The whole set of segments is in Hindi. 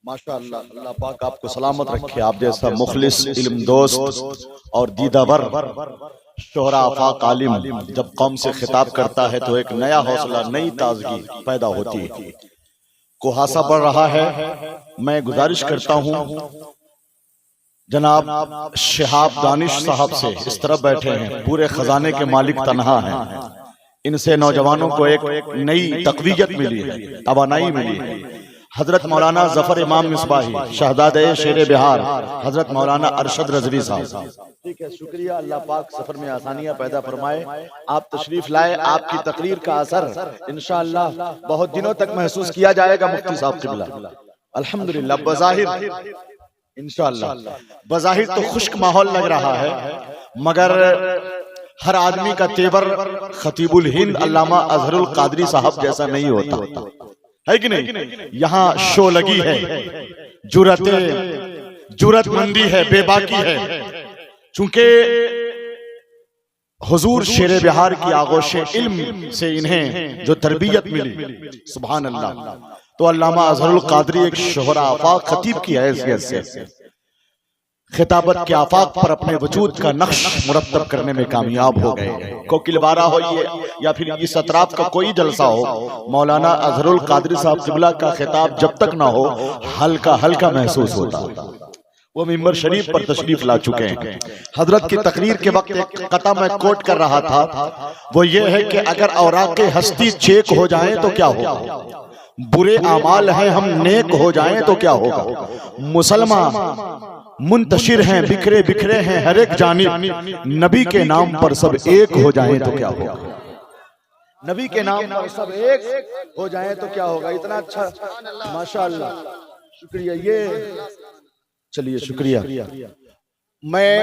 माशाअल्लाह, अल्लाह पाक आपको सलामत रखे। आप जैसा मुखलिस इल्म दोस्त और दीदावर शोहरा आफाक आलिम जब कौम से खिताब करता है तो एक नया हौसला, नई ताजगी पैदा होती है। कुहासा बढ़ रहा है। मैं गुजारिश करता हूँ जनाब शिहाब दानिश साहब से, इस तरफ बैठे हैं, पूरे खजाने के मालिक तन्हा हैं। इनसे नौजवानों को एक नई तकवीयत मिली है, तवानाई मिली है। हजरत मौलाना जफर इमाम मिसबाही, शहजादे शेर बिहार हजरत मौलाना अरशद रजवी साहब। ठीक है, शुक्रिया। अल्लाह पाक सफर में आसानियां पैदा फरमाए। आप तशरीफ लाए, आपकी तकरीर का असर इंशाअल्लाह बहुत दिनों तक महसूस किया जाएगा। मुफ्ती साहब क़िबला अल्हम्दुलिल्लाह, बज़ाहिर इंशाअल्लाह बज़ाहिर तो खुश्क माहौल लग रहा है, मगर हर आदमी का तेवर खतीबुल हिंद अल्लामा अजहरुल कादरी साहब जैसा नहीं होता है कि नहीं। यहाँ शो लगी है, जुरतमंदी है, बेबाकी है। चूंकि हुजूर शेर बिहार की आगोश इल्म से इन्हें जो तरबियत मिली, सुभान अल्लाह, तो अल्लामा अजहरुल कादरी एक शोहरा आफाक खतीब की हैसियत से खिताबत के आफाक पर अपने वजूद का नक्श मुरत्तब करने में कामयाब हो गए। कोकिलबारा हो ये या फिर इस अतराफ का कोई जलसा हो, मौलाना अजहरुल कादरी साहब क़िबला का खिताब जब तक ना हो हल्का हल्का महसूस होता। वो मिंबर शरीफ पर तशरीफ ला चुके हैं। हजरत की तकरीर के वक्त एक कता मैं कोट कर रहा था, वो ये है कि अगर औराक़े हस्ती चेक हो जाएं तो क्या होगा, बुरे आमाल हैं हम नेक हो जाएं तो क्या होगा, मुसलमान मुंतशिर हैं बिखरे बिखरे हैं हर एक जानिब, नबी के नाम पर सब एक हो जाएं तो क्या होगा, नबी के नाम पर सब एक हो जाएं तो क्या होगा। इतना अच्छा, माशाअल्लाह, शुक्रिया। ये चलिए, शुक्रिया। मैं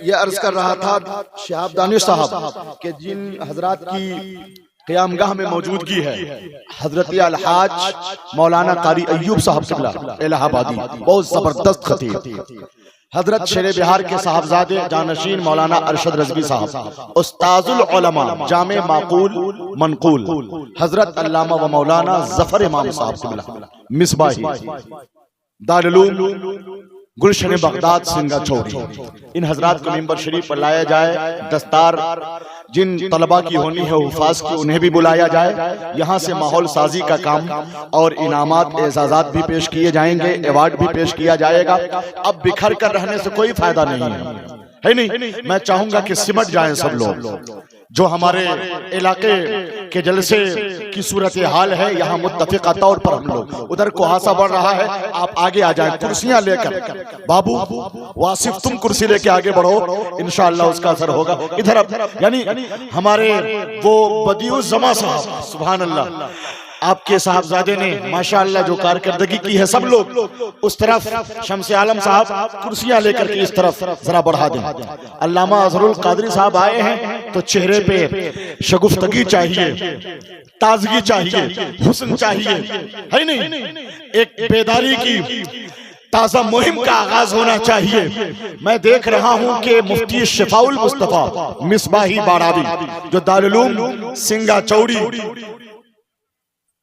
ये अर्ज कर रहा था शिहाब दानिश साहब के जिन हजरात की क़यामगाह में मौजूदगी है, हजरत अलहाज मौलाना कारी अय्यूब साहब क़िबला इलाहाबादी, बहुत जबरदस्त खतीब। हजरत शेर बिहार के साहबजादे जानशीन मौलाना अरशद रजवी साहब, उस्ताजुल उलमा जामे माकूल मनकूल हजरत अल्लामा व मौलाना जफर इमाम साहब क़िबला मिसबाही, दारुल उलूम गुलशन बगदाद सिंगा चौरी। इन हजरात को मिंबर शरीफ पर लाया जाए, दस्तार जिन तलबा की होनी है हुफाज की, उन्हें भी बुलाया जाए। यहाँ से माहौल साजी का काम और इनामात एजाजात भी पेश किए जाएंगे, अवार्ड भी पेश किया जाएगा। अब बिखर कर रहने से कोई फायदा नहीं है नहीं। मैं चाहूंगा कि सिमट जाएं सब लोग। जो हमारे इलाके के जलसे की सूरत हाल है, यहाँ मुत्तफिका तौर पर हम लोग, उधर कुहासा बढ़ रहा है, आप आगे आ जाएं कुर्सियां लेकर। बाबू वासिफ, तुम कुर्सी लेके आगे बढ़ो, इंशाअल्लाह उसका असर होगा। इधर यानी हमारे वो बदियुज़ ज़मा साहब, सुभान अल्लाह, आपके साहबजादे ने माशाअल्लाह जो कारकर्दगी की है, सब लोग उस तरफ, शम्स आलम साहब कुर्सियां लेकर के इस तरफ जरा बढ़ा दें। अल्लामा अजहरुल कादरी साहब आए हैं तो चेहरे पे शगुफ्तगी चाहिए, ताजगी चाहिए, हुस्न चाहिए, है नहीं, एक बेदारी की ताजा मुहिम का आगाज होना चाहिए। मैं देख रहा हूं कि मुफ्ती शिफाउल मुस्तफा मिसबाही बारावी, जो दारुल उलूम सिंगा चौड़ी,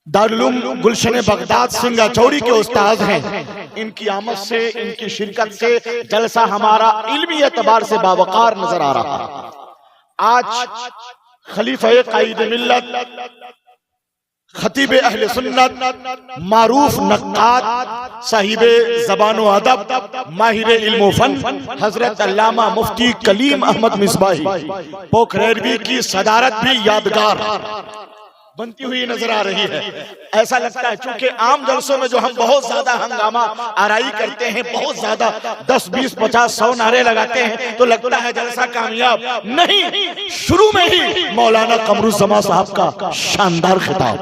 दारुल उलूम गुलशन बगदाद सिंगा चौड़ी के उस्ताद हैं, इनकी आमद से, इनकी शिरकत से जलसा हमारा इल्मी एतबार से बावकार नजर आ रहा है। आज खलीफा कायद मिल्लत, खतीब अहले सुन्नत, मारूफ नक्काद, साहिबे ज़बान व अदब, माहिर इल्म फन हजरत अल्लामा मुफ्ती कलीम अहमद मिसबाही पोखरेरवी की सदारत भी यादगार बनती हुई नजर आ रही है। ऐसा लगता है चूंकि आम जलसों में जो हम बहुत ज्यादा हंगामा आराई करते हैं, बहुत ज्यादा 10, 20, 50, 100 नारे लगाते हैं, तो लगता है जलसा कामयाब नहीं। शुरू में ही मौलाना कमरुज़्ज़मा साहब का शानदार खिताब,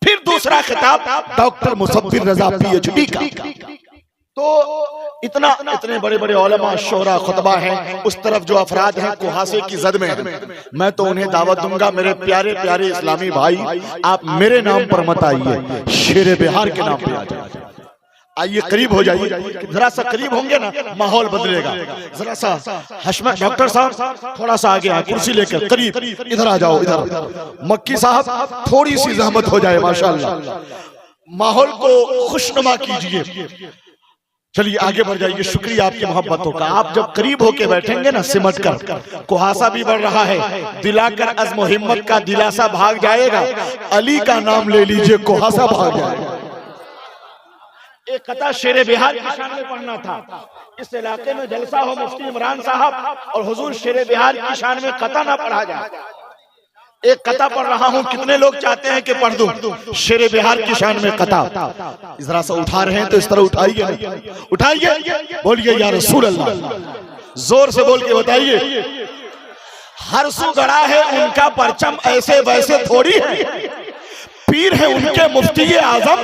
फिर दूसरा खिताब डॉक्टर मुसब्बिर रजा PhD का, तो इतने बड़े बड़े उलमा शोहरा खुतबा हैं। उस तरफ जो अफराद हैं कुहासे की जद में हैं, मैं तो उन्हें दावत दूंगा, मेरे प्यारे प्यारे इस्लामी भाई, आप मेरे नाम पर मत आइए, शेर बिहार के नाम पे आ जाइए। आइए करीब हो जाइए, जरा सा करीब होंगे ना माहौल बदलेगा। जरा सा हशमत डॉक्टर साहब थोड़ा सा आगे आए, कुर्सी लेकर करीब, इधर आ जाओ, इधर। मक्की साहब थोड़ी सी जहमत हो जाए, माशाअल्लाह। माहौल को खुशनुमा कीजिए। चलिए आगे बढ़ जाइए। शुक्रिया आपकी मोहब्बतों का। आप जब करीब होके बैठेंगे ना सिमट कर, कुहासा भी बढ़ रहा है, दिलाकर अज़्म हिम्मत का दिलासा भाग जाएगा। अली का नाम ले लीजिए, कुहासा भाग जाएगा। एक कथा शेरे बिहार की शान में पढ़ना था। इस इलाके में जलसा हो मुफ्ती इमरान साहब और हुजूर शेरे बिहार की शान में कथा ना पढ़ा जाए। एक कथा पढ़ रहा हूँ, कितने लोग चाहते हैं कि पढ़ दूं शेरे बिहार की शान में कथा? जरा सा उठा रहे हैं तो इस तरह उठाइए, उठाइए, बोलिए या रसूल अल्लाह, जोर से बोल के बताइए। हर सू गड़ा है उनका परचम, ऐसे वैसे थोड़ी है। पीर है उनके मुफ्ती आजम,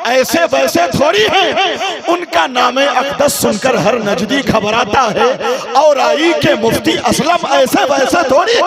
ऐसे वैसे थोड़ी है। उनका नामे अक़दस सुनकर हर नजदी घबराता है। और आई के मुफ्ती असलम, ऐसे वैसे थोड़ी।